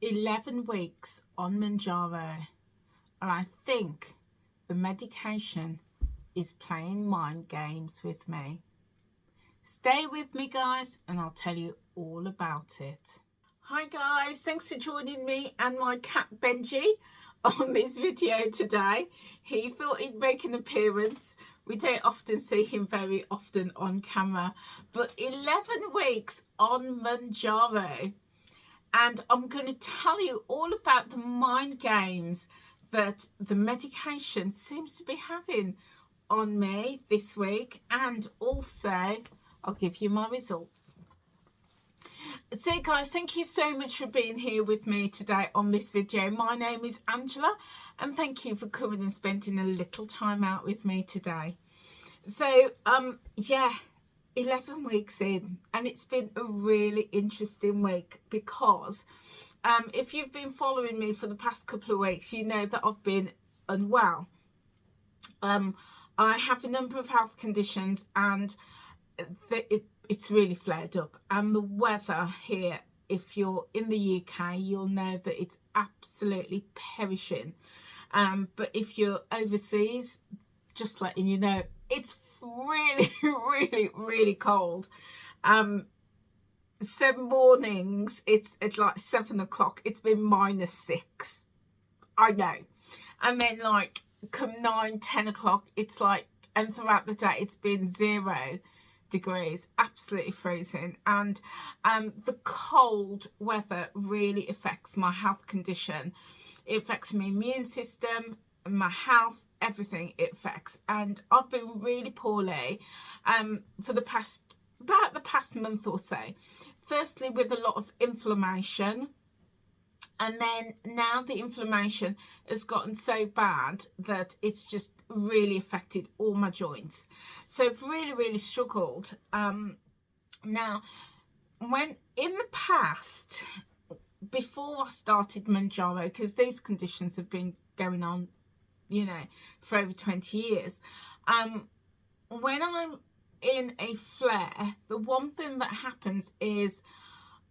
11 weeks on Mounjaro, and I think the medication is playing mind games with me. Stay with me, guys, and I'll tell you all about it. Hi guys, thanks for joining me and my cat Benji on this video today. He thought he'd make an appearance. We don't often see him very often on camera, but 11 weeks on Mounjaro. And I'm going to tell you all about the mind games that the medication seems to be having on me this week, and also I'll give you my results. So guys, thank you so much for being here with me today on this video. My name is Angela, and thank you for coming and spending a little time out with me today. So yeah, 11 weeks in, and it's been a really interesting week because if you've been following me for the past couple of weeks, you know that I've been unwell. I have a number of health conditions, and it's really flared up, and the weather here, if you're in the UK, you'll know that it's absolutely perishing, but if you're overseas, just letting you know, it's really cold. Some mornings it's at like 7 o'clock, it's been -6, I know, and then like come 9-10 o'clock it's like, and throughout the day it's been 0 degrees, absolutely freezing. And the cold weather really affects my health condition. It affects my immune system, my health, everything it affects. And I've been really poorly for the past month or so. Firstly, with a lot of inflammation, and then now the inflammation has gotten so bad that it's just really affected all my joints. So I've really struggled. Now, when in the past, before I started Mounjaro, because these conditions have been going on, you know, for over 20 years, when I'm in a flare, the one thing that happens is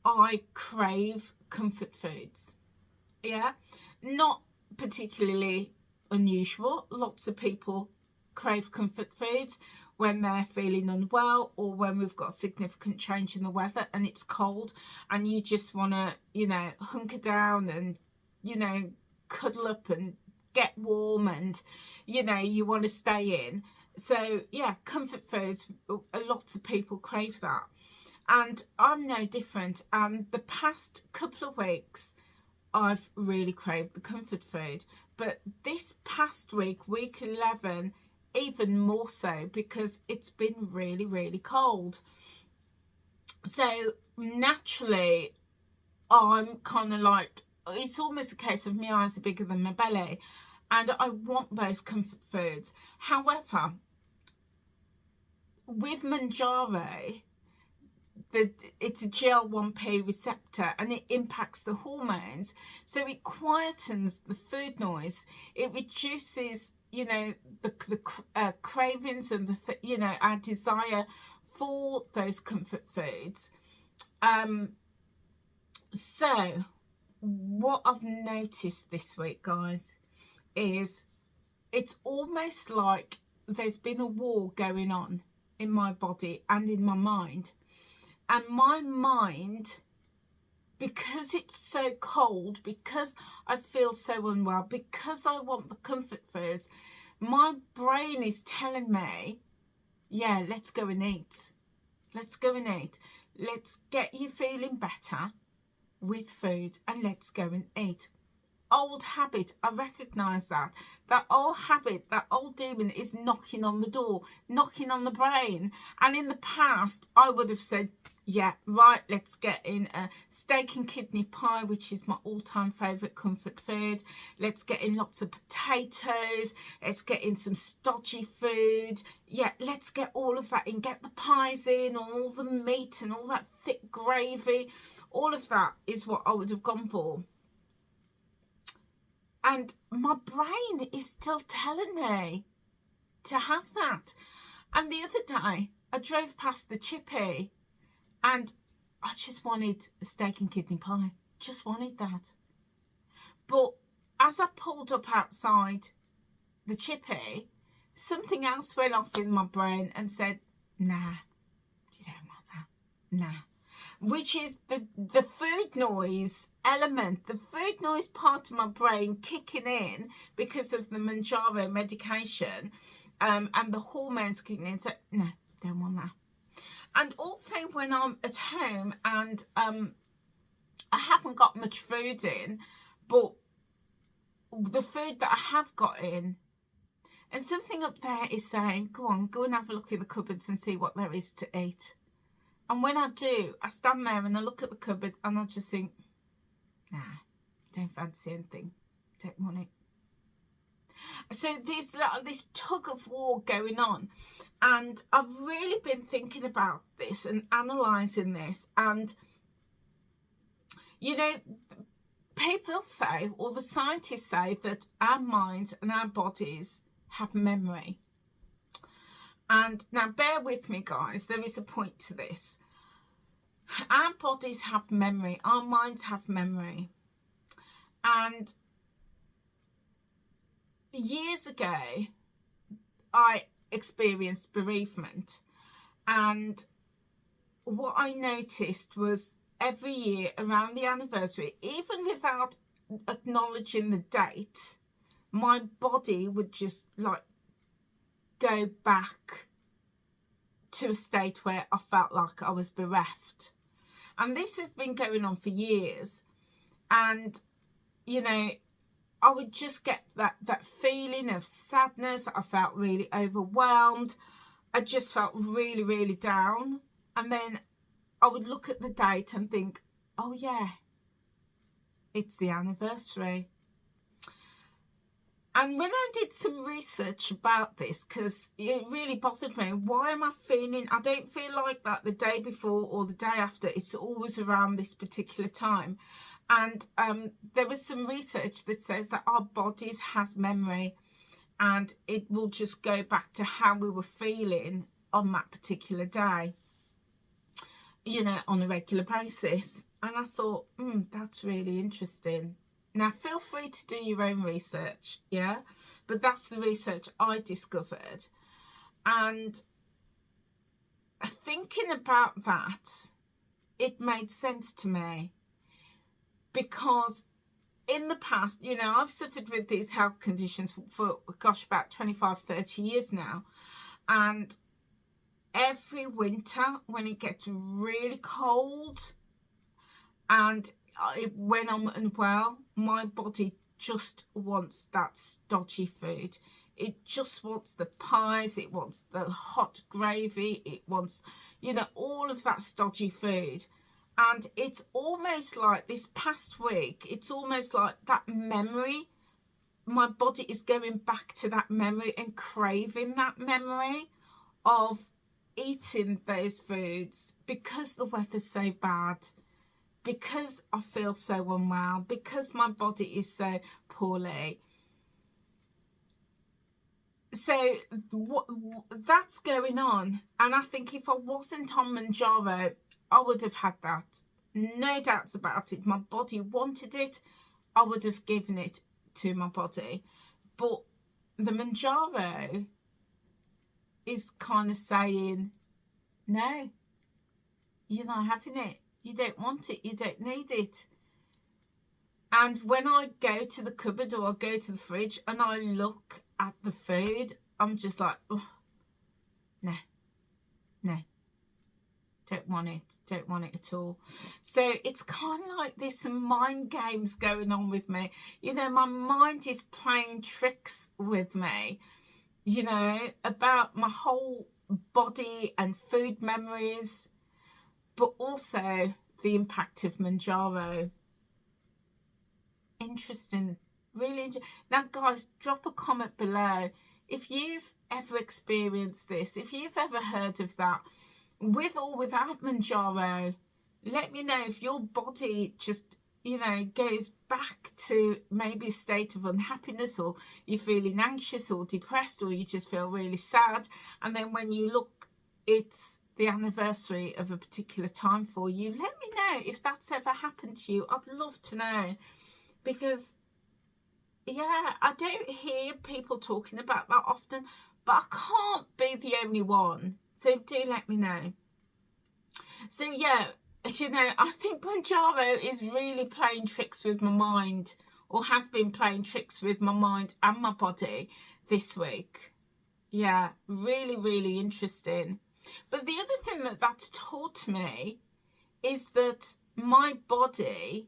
I crave comfort foods. Yeah, not particularly unusual. Lots of people crave comfort foods when they're feeling unwell, or when we've got significant change in the weather and it's cold and you just want to, you know, hunker down and, you know, cuddle up and get warm, and, you know, you want to stay in. So yeah, comfort foods, lots of people crave that, and I'm no different. And the past couple of weeks I've really craved the comfort food, but this past week, week 11, even more so, because it's been really cold. So naturally I'm kind of like, it's almost a case of my eyes are bigger than my belly, and I want those comfort foods. However, with Mounjaro, it's a GL1P receptor, and it impacts the hormones, so it quietens the food noise. It reduces, you know, the cravings and the you know, our desire for those comfort foods. So what I've noticed this week, guys, is it's almost like there's been a war going on in my body and in my mind. And my mind, because it's so cold, because I feel so unwell, because I want the comfort foods, my brain is telling me, yeah, let's go and eat. Let's go and eat. Let's get you feeling better with food, and let's go and eat. Old habit, I recognise that. That old habit, that old demon is knocking on the door, knocking on the brain. And in the past, I would have said, yeah, right, let's get in a steak and kidney pie, which is my all-time favourite comfort food. Let's get in lots of potatoes. Let's get in some stodgy food. Yeah, let's get all of that in. Get the pies in, all the meat and all that thick gravy. All of that is what I would have gone for. And my brain is still telling me to have that. And the other day, I drove past the chippy and I just wanted a steak and kidney pie. just wanted that. But as I pulled up outside the chippy, something else went off in my brain and said, nah, you don't want that. Nah. Which is the food noise element, the food noise part of my brain kicking in because of the Mounjaro medication, and the hormones kicking in. So, no, don't want that. And also when I'm at home and I haven't got much food in, but the food that I have got in, and something up there is saying, go on, go and have a look in the cupboards and see what there is to eat. And when I do, I stand there and I look at the cupboard and I just think, nah, don't fancy anything, don't want it. So there's this tug of war going on, and I've really been thinking about this and analysing this. And, you know, people say, or the scientists say, that our minds and our bodies have memory. And now bear with me, guys, there is a point to this. Our bodies have memory, our minds have memory. And years ago, I experienced bereavement, and what I noticed was every year around the anniversary, even without acknowledging the date, my body would just like go back to a state where I felt like I was bereft. And this has been going on for years. And, you know, I would just get that feeling of sadness. I felt really overwhelmed. I just felt really, really down. And then I would look at the date and think, oh yeah, it's the anniversary. And when I did some research about this, because it really bothered me, why am I feeling, I don't feel like that the day before or the day after, it's always around this particular time. And there was some research that says that our bodies has memory, and it will just go back to how we were feeling on that particular day, you know, on a regular basis. And I thought, that's really interesting. Now, feel free to do your own research, yeah? But that's the research I discovered. And thinking about that, it made sense to me. Because in the past, you know, I've suffered with these health conditions for gosh, about 25, 30 years now. And every winter, when it gets really cold and when I'm unwell, my body just wants that stodgy food. It just wants the pies, it wants the hot gravy, it wants, you know, all of that stodgy food. And it's almost like this past week, it's almost like that memory, my body is going back to that memory and craving that memory of eating those foods because the weather's so bad, because I feel so unwell, because my body is so poorly. So that's going on. And I think if I wasn't on Mounjaro, I would have had that. No doubts about it. My body wanted it. I would have given it to my body. But the Mounjaro is kind of saying, no, you're not having it. You don't want it. You don't need it. And when I go to the cupboard or I go to the fridge and I look at the food, I'm just like, oh, no, don't want it at all. So it's kind of like there's some mind games going on with me. You know, my mind is playing tricks with me, you know, about my whole body and food memories, but also the impact of Mounjaro. Interesting, really interesting. Now, guys, drop a comment below if you've ever experienced this, if you've ever heard of that, with or without Mounjaro. Let me know if your body just, you know, goes back to maybe a state of unhappiness, or you're feeling anxious or depressed, or you just feel really sad. And then when you look, it's the anniversary of a particular time for you. Let me know if that's ever happened to you. I'd love to know, because yeah, I don't hear people talking about that often, but I can't be the only one. So do let me know. So yeah, you know, I think Mounjaro is really playing tricks with my mind, or has been playing tricks with my mind and my body this week. Yeah, really, really interesting. But the other thing that that's taught me is that my body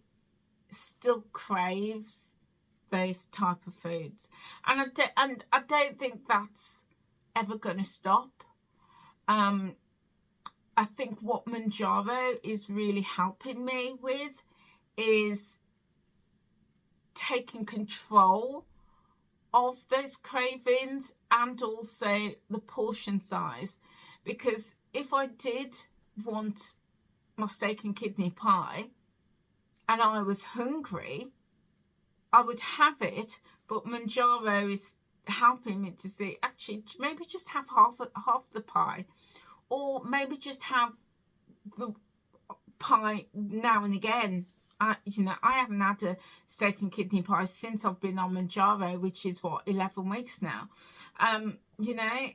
still craves those type of foods, and I don't think that's ever going to stop. I think what Mounjaro is really helping me with is taking control of those cravings, and also the portion size, because if I did want my steak and kidney pie and I was hungry, I would have it, but Mounjaro is helping me to see, actually, maybe just have half the pie, or maybe just have the pie now and again. You know, I haven't had a steak and kidney pie since I've been on Mounjaro, which is what, 11 weeks now. You know,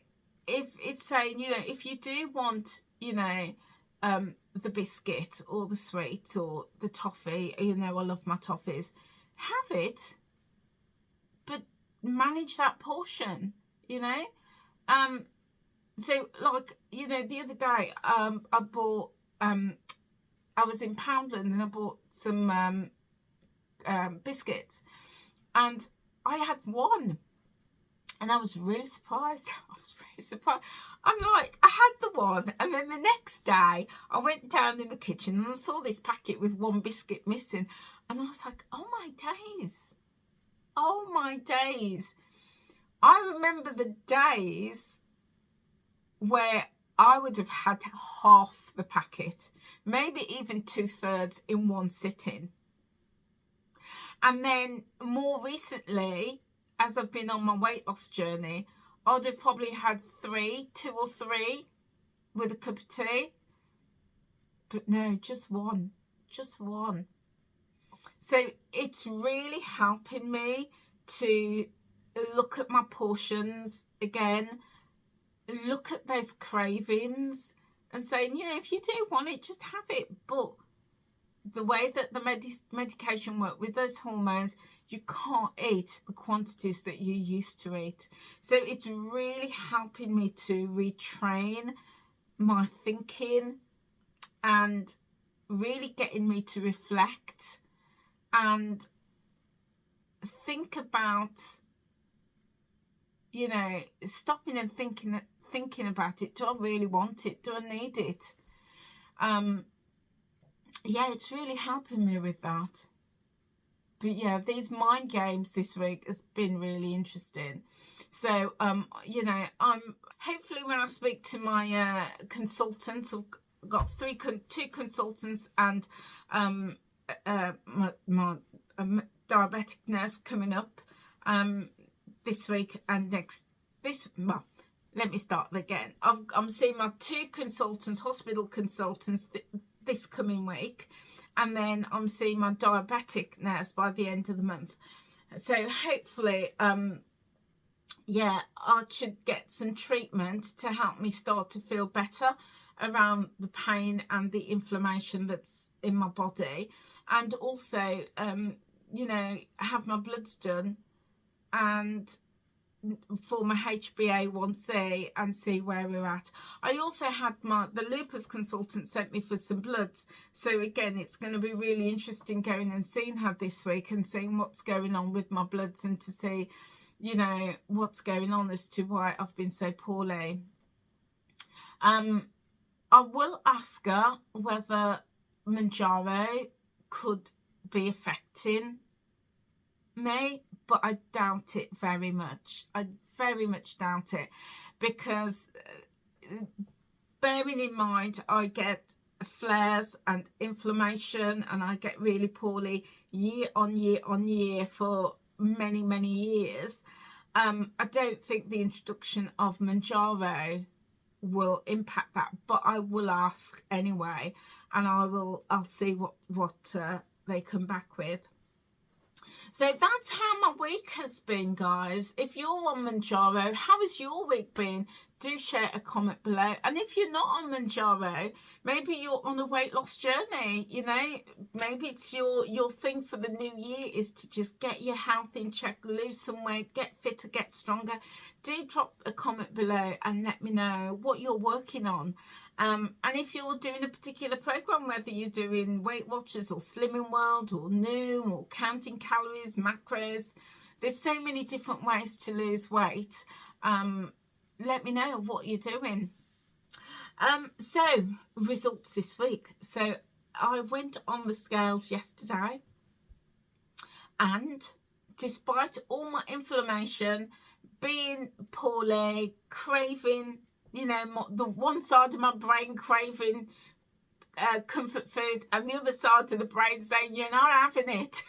if it's saying, you know, if you do want, you know, the biscuit or the sweet or the toffee, you know, I love my toffees, have it, but manage that portion, you know. So like, you know, the other day I bought I was in Poundland and I bought some biscuits, and I had one, and I was really surprised. I'm like, I had the one, and then the next day I went down in the kitchen and I saw this packet with one biscuit missing, and I was like, oh my days, oh my days. I remember the days where I would have had half the packet, maybe even 2/3 in one sitting. And then more recently, as I've been on my weight loss journey, I'd have probably had 2 or 3 with a cup of tea. But no, just one. So it's really helping me to look at my portions again, look at those cravings, and saying, you know, if you do want it, just have it. But the way that the medication works with those hormones, you can't eat the quantities that you used to eat. So it's really helping me to retrain my thinking, and really getting me to reflect and think about, you know, stopping and thinking about it. Do I really want it? Do I need it? Yeah, it's really helping me with that. But yeah, these mind games this week has been really interesting. So you know, hopefully when I speak to my consultants, I've got 2 consultants and my diabetic nurse coming up this week and next. Well, let me start again. I'm seeing my 2 consultants, hospital consultants, this coming week, and then I'm seeing my diabetic nurse by the end of the month. So hopefully yeah, I should get some treatment to help me start to feel better around the pain and the inflammation that's in my body, and also you know, have my bloods done and for my HbA1c and see where we're at. I also had the lupus consultant sent me for some bloods, so again it's going to be really interesting going and seeing her this week and seeing what's going on with my bloods, and to see, you know, what's going on as to why I've been so poorly. I will ask her whether Mounjaro could be affecting me, but I doubt it very much. I very much doubt it, because bearing in mind I get flares and inflammation, and I get really poorly year on year for many years. I don't think the introduction of Mounjaro will impact that, but I will ask anyway, and I'll see what they come back with. So that's how my week has been, guys. If you're on Mounjaro, how has your week been? Do share a comment below. And if you're not on Mounjaro, maybe you're on a weight loss journey, you know, maybe it's your thing for the new year is to just get your health in check, lose some weight, get fitter, get stronger. Do drop a comment below and let me know what you're working on. And if you're doing a particular program, whether you're doing Weight Watchers or Slimming World or Noom or counting calories, macros, there's so many different ways to lose weight. Let me know what you're doing. So results this week. So I went on the scales yesterday, and despite all my inflammation, being poorly, craving, you know, the one side of my brain craving comfort food, and the other side of the brain saying you're not having it,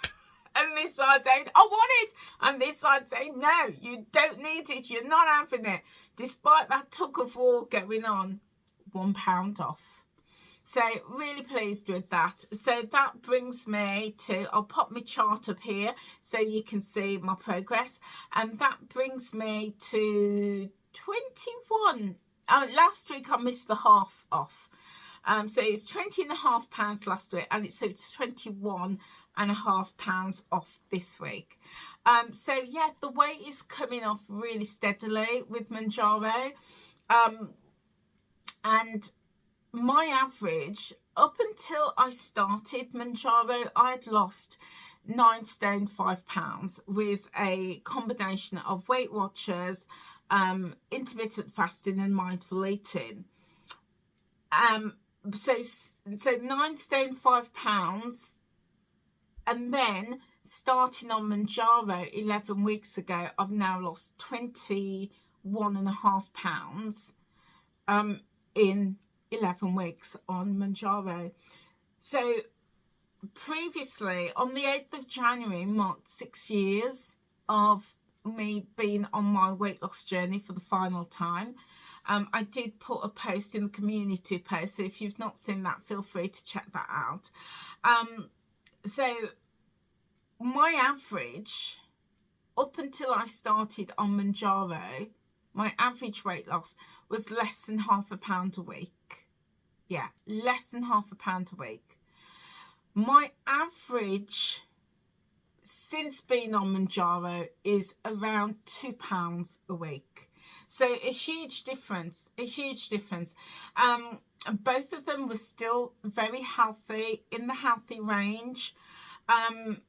and this side saying I want it, and this side saying no, you don't need it, you're not having it. Despite that tug of war going on, £1 off. So really pleased with that. So that brings me to, I'll pop my chart up here so you can see my progress, and that brings me to 21. Last week I missed the half off. So it's £20.5 last week, and it's 21.5 off this week. So yeah, the weight is coming off really steadily with Mounjaro. And my average up until I started Mounjaro, I'd lost 9 stone 5 pounds with a combination of Weight Watchers, intermittent fasting and mindful eating. So 9 stone 5 pounds, and then starting on Mounjaro 11 weeks ago, I've now lost 21.5 pounds in 11 weeks on Mounjaro. So previously, on the 8th of January, marked 6 years of me being on my weight loss journey for the final time. I did put a post in the community post, so if you've not seen that, feel free to check that out. So my average, up until I started on Mounjaro, my average weight loss was less than £0.5 a week. Yeah, less than £0.5 a week. My average since being on Mounjaro is around £2 a week. So a huge difference, a huge difference. Both of them were still very healthy, in the healthy range. And,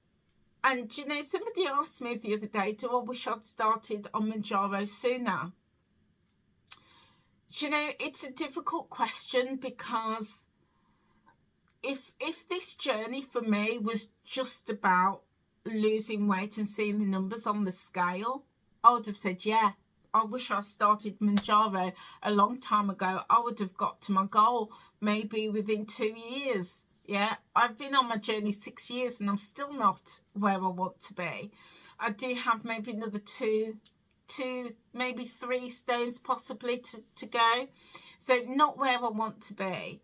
you know, somebody asked me the other day, do I wish I'd started on Mounjaro sooner? You know, it's a difficult question, because if this journey for me was just about losing weight and seeing the numbers on the scale, I would have said, yeah, I wish I started Mounjaro a long time ago. I would have got to my goal maybe within 2 years. Yeah, I've been on my journey 6 years and I'm still not where I want to be. I do have maybe another two, maybe 3 stones possibly to go. So not where I want to be.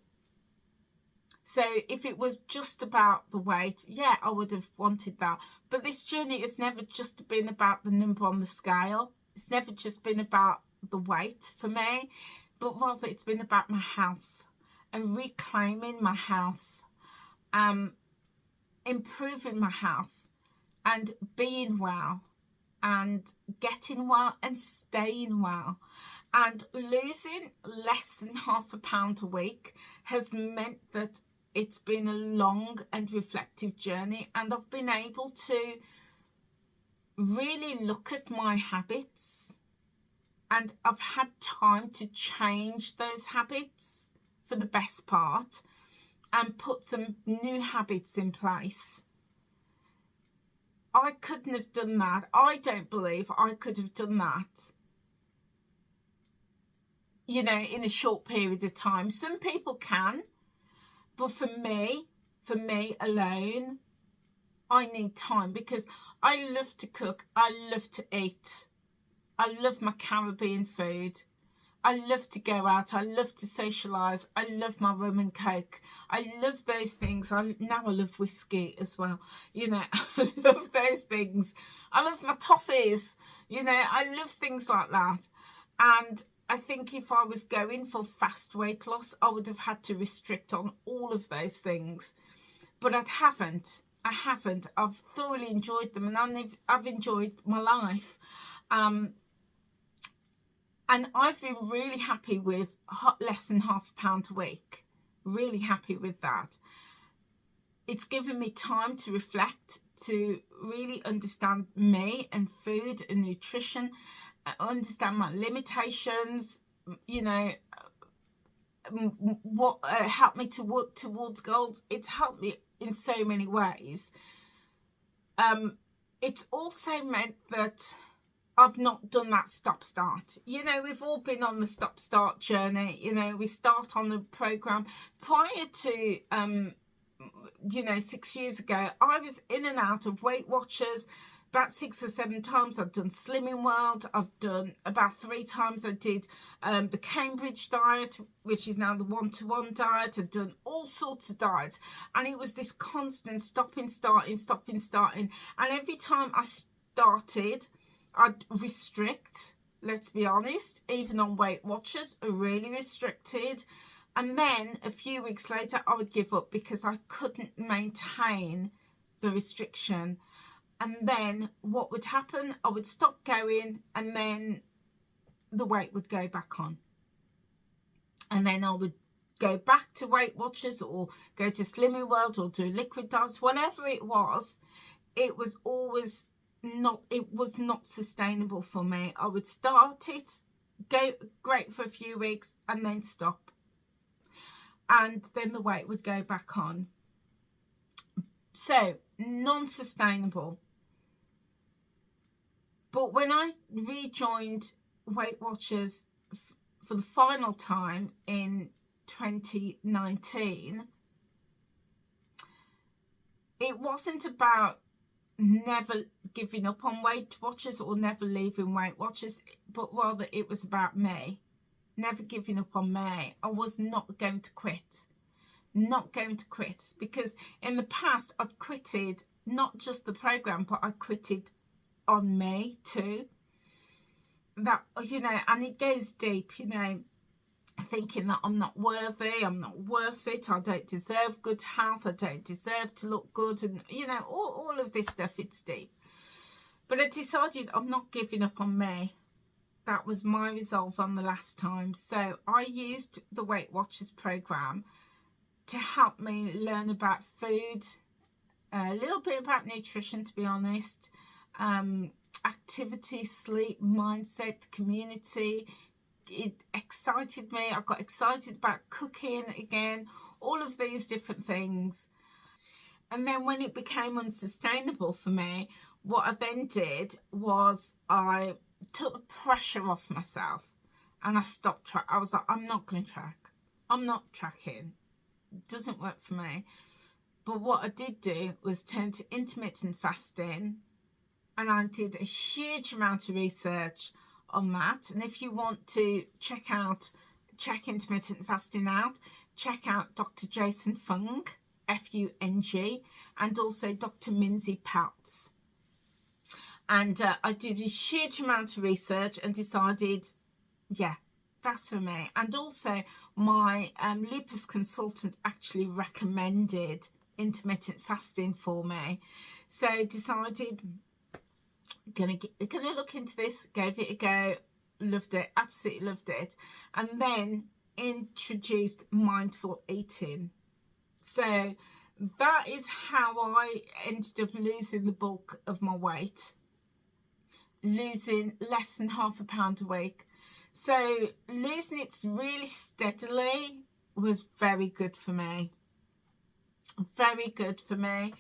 So if it was just about the weight, yeah, I would have wanted that. But this journey has never just been about the number on the scale. It's never just been about the weight for me, but rather it's been about my health and reclaiming my health, improving my health and being well and getting well and staying well. And losing less than £0.5 a week has meant that it's been a long and reflective journey, and I've been able to really look at my habits, and I've had time to change those habits for the best part and put some new habits in place. I couldn't have done that. I don't believe I could have done that, you know, in a short period of time. Some people can, but for me alone, I need time, because I love to cook, I love to eat, I love my Caribbean food, I love to go out. I love to socialise. I love my rum and coke. I love those things. Now I love whiskey as well. You know, I love those things. I love my toffees. You know, I love things like that. And I think if I was going for fast weight loss, I would have had to restrict on all of those things. But I haven't. I've thoroughly enjoyed them, and I've enjoyed my life. And I've been really happy with less than £0.5 pound a week. Really happy with that. It's given me time to reflect, to really understand me and food and nutrition, understand my limitations, you know, what helped me to work towards goals. It's helped me in so many ways. It's also meant that I've not done that stop-start. You know, we've all been on the stop-start journey. You know, we start on the program. Prior to, you know, 6 years ago, I was in and out of Weight Watchers about 6 or 7 times. I've done Slimming World. I've done about 3 times. I did the Cambridge diet, which is now the 1-to-1 diet. I've done all sorts of diets. And it was this constant stopping, starting. And every time I started, I'd restrict, let's be honest, even on Weight Watchers, are really restricted. And then a few weeks later, I would give up because I couldn't maintain the restriction. And then what would happen? I would stop going, and then the weight would go back on. And then I would go back to Weight Watchers or go to Slimming World or do liquid diets, whatever it was always not sustainable for me. I would start it, go great for a few weeks, and then stop. And then the weight would go back on. So, non-sustainable. But when I rejoined Weight Watchers for the final time in 2019, it wasn't about never giving up on Weight Watchers or never leaving Weight Watchers, but rather it was about me, never giving up on me. I was not going to quit, because in the past I'd quitted not just the program, but I quitted on me too. That, you know, and it goes deep, you know, thinking that I'm not worthy, I'm not worth it, I don't deserve good health, I don't deserve to look good, and you know, all of this stuff. It's deep. But I decided I'm not giving up on me. That was my resolve on the last time. So I used the Weight Watchers program to help me learn about food, a little bit about nutrition, to be honest, activity, sleep, mindset, community. It excited me. I got excited about cooking again, all of these different things. And then when it became unsustainable for me, what I then did was I took the pressure off myself and I stopped track. I was like, I'm not going to track. I'm not tracking. It doesn't work for me. But what I did do was turn to intermittent fasting, and I did a huge amount of research on that. And if you want to check intermittent fasting out, check out Dr. Jason Fung, F-U-N-G, and also Dr. Minzy Peltz. And I did a huge amount of research and decided, yeah, that's for me. And also my lupus consultant actually recommended intermittent fasting for me. So I decided, gonna look into this, gave it a go, loved it, absolutely loved it. And then introduced mindful eating. So that is how I ended up losing the bulk of my weight, losing less than £0.5 pound a week. So losing it really steadily was very good for me. Very good for me,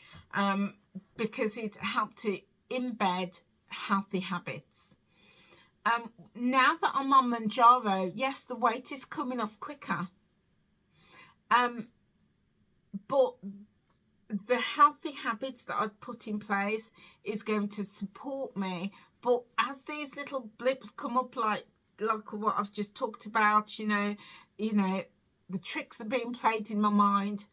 because it helped to embed healthy habits. Now that I'm on Mounjaro, yes, the weight is coming off quicker. But the healthy habits that I've put in place is going to support me. But as these little blips come up, like like what I've just talked about, you know, the tricks are being played in my mind.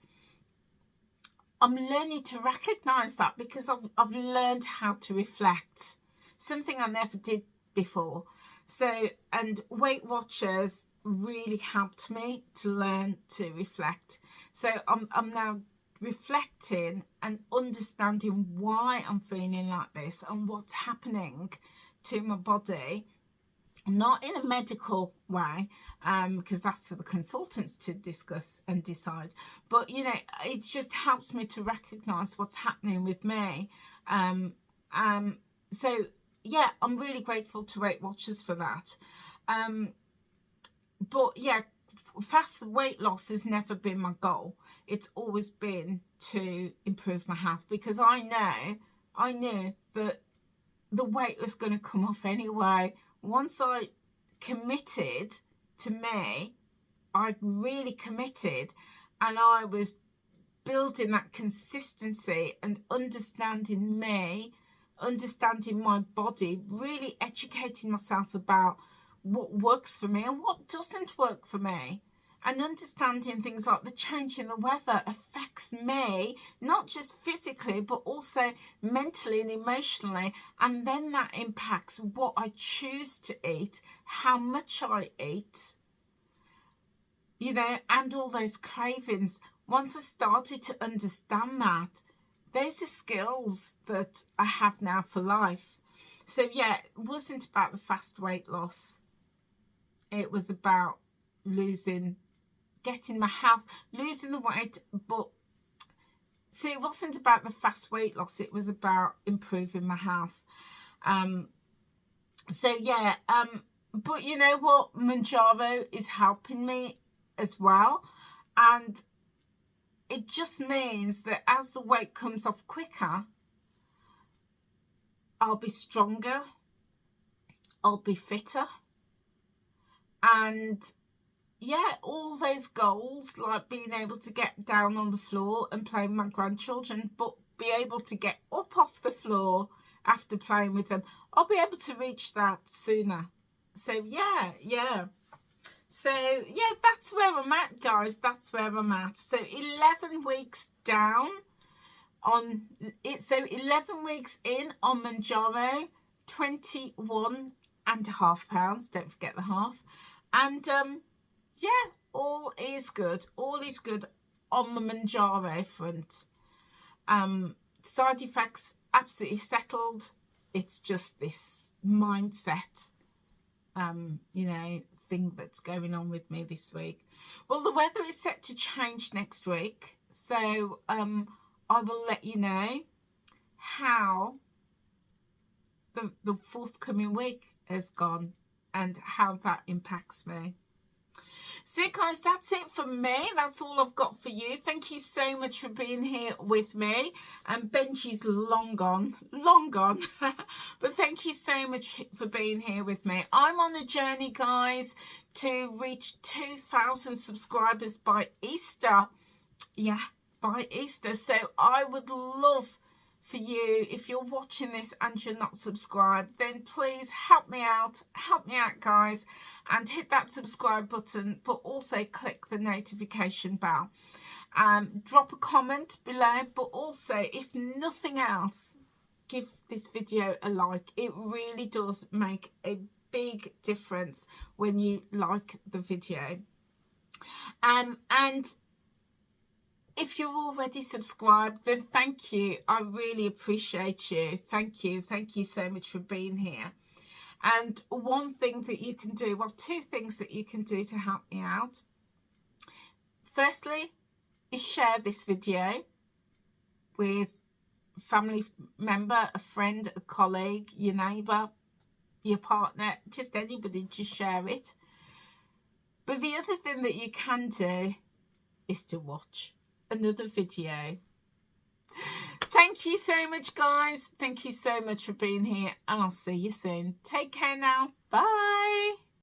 I'm learning to recognize that because I've learned how to reflect, something I never did before. So, and Weight Watchers really helped me to learn to reflect. So I'm now reflecting and understanding why I'm feeling like this and what's happening to my body. Not in a medical way, because that's for the consultants to discuss and decide, but you know, it just helps me to recognize what's happening with me. So yeah, I'm really grateful to Weight Watchers for that. But yeah, fast weight loss has never been my goal. It's always been to improve my health, because I knew that the weight was going to come off anyway. Once I committed to me, I really committed, and I was building that consistency and understanding me, understanding my body, really educating myself about what works for me and what doesn't work for me, and understanding things like the change in the weather affects me, not just physically, but also mentally and emotionally. And then that impacts what I choose to eat, how much I eat, you know, and all those cravings. Once I started to understand that, those are skills that I have now for life. So yeah, it wasn't about the fast weight loss. It was about getting my health, losing the weight. But see, it wasn't about the fast weight loss. It was about improving my health. So yeah, but you know what? Mounjaro is helping me as well. And it just means that as the weight comes off quicker, I'll be stronger, I'll be fitter. And yeah, all those goals, like being able to get down on the floor and play with my grandchildren, but be able to get up off the floor after playing with them, I'll be able to reach that sooner. So yeah. So yeah, that's where I'm at, guys. That's where I'm at. So 11 weeks down on it. So 11 weeks in on Mounjaro, 21.5 pounds. Don't forget the half. And yeah, all is good. All is good on the Mounjaro front. Side effects absolutely settled. It's just this mindset, you know, thing that's going on with me this week. Well, the weather is set to change next week, so I will let you know how the forthcoming week has gone and how that impacts me. So guys, that's it from me. That's all I've got for you. Thank you so much for being here with me. And Benji's long gone. But thank you so much for being here with me. I'm on a journey, guys, to reach 2,000 subscribers by Easter. Yeah, by Easter. So I would love for you, if you're watching this and you're not subscribed, then please help me out, guys, and hit that subscribe button, but also click the notification bell. Drop a comment below, but also, if nothing else, give this video a like. It really does make a big difference when you like the video. And if you're already subscribed, then thank you. I really appreciate you. Thank you so much for being here. And one thing that you can do, well, two things that you can do to help me out. Firstly, is share this video with a family member, a friend, a colleague, your neighbour, your partner, just anybody, just share it. But the other thing that you can do is to watch another video. Thank you so much, guys. Thank you so much for being here, and I'll see you soon. Take care now. Bye.